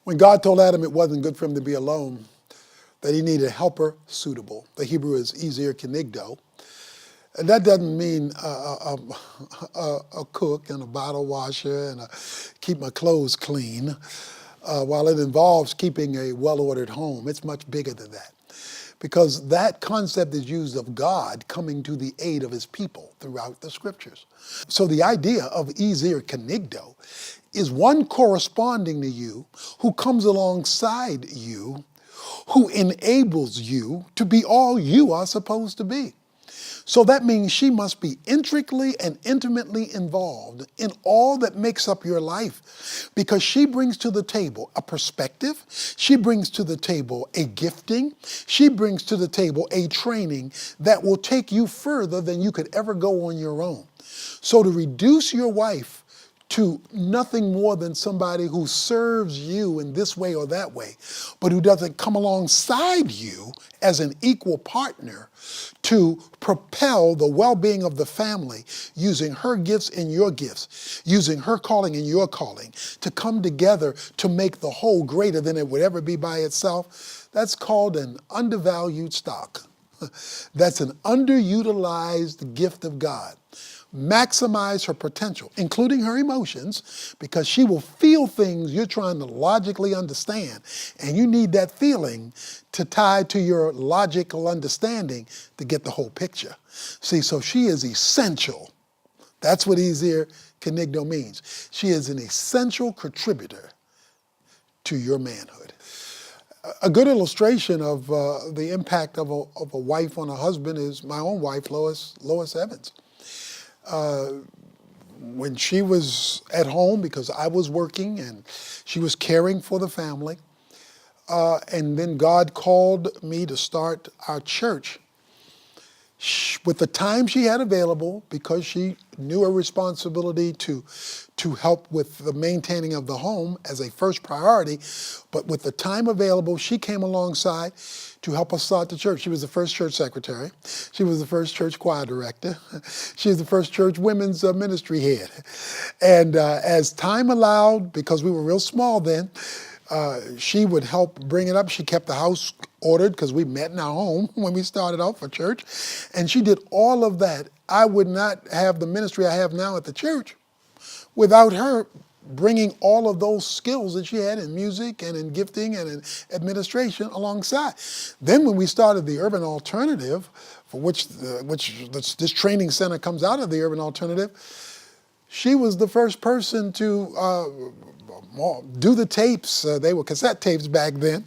When God told Adam it wasn't good for him to be alone, that he needed a helper suitable. The Hebrew is ezer kenigdo. And that doesn't mean a cook and a bottle washer and keep my clothes clean. While it involves keeping a well-ordered home, it's much bigger than that. Because that concept is used of God coming to the aid of his people throughout the scriptures. So the idea of ezer kenigdo is one corresponding to you who comes alongside you, who enables you to be all you are supposed to be. So that means she must be intricately and intimately involved in all that makes up your life, because she brings to the table a perspective, she brings to the table a gifting, she brings to the table a training that will take you further than you could ever go on your own. So to reduce your wife to nothing more than somebody who serves you in this way or that way, but who doesn't come alongside you as an equal partner to propel the well-being of the family, using her gifts and your gifts, using her calling and your calling, to come together to make the whole greater than it would ever be by itself. That's called an undervalued stock. That's an underutilized gift of God. Maximize her potential, including her emotions, because she will feel things you're trying to logically understand, and you need that feeling to tie to your logical understanding to get the whole picture. See, so she is essential. That's what ezer kenigdo means. She is an essential contributor to your manhood. A good illustration of the impact of a wife on a husband is my own wife, Lois Evans. When she was at home, because I was working and she was caring for the family, and then God called me to start our church. With the time she had available, because she knew her responsibility to help with the maintaining of the home as a first priority, but with the time available, she came alongside to help us start the church. She was the first church secretary. She was the first church choir director. She was the first church women's ministry head. And as time allowed, because we were real small then, she would help bring it up. She kept the house ordered, because we met in our home when we started out for church. And she did all of that. I would not have the ministry I have now at the church without her bringing all of those skills that she had in music and in gifting and in administration alongside. Then when we started the Urban Alternative, for which this training center comes out of the Urban Alternative, she was the first person to do the tapes. They were cassette tapes back then,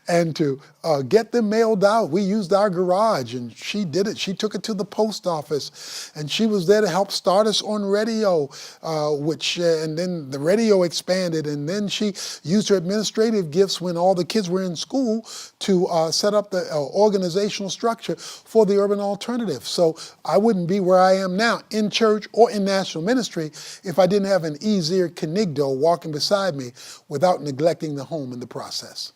and to get them mailed out. We used our garage, and she did it. She took it to the post office, and she was there to help start us on radio, and then the radio expanded, and then she used her administrative gifts when all the kids were in school to set up the organizational structure for the Urban Alternative. So I wouldn't be where I am now in church or in national ministry if I didn't have an ezer kenigdo walking beside me without neglecting the home in the process.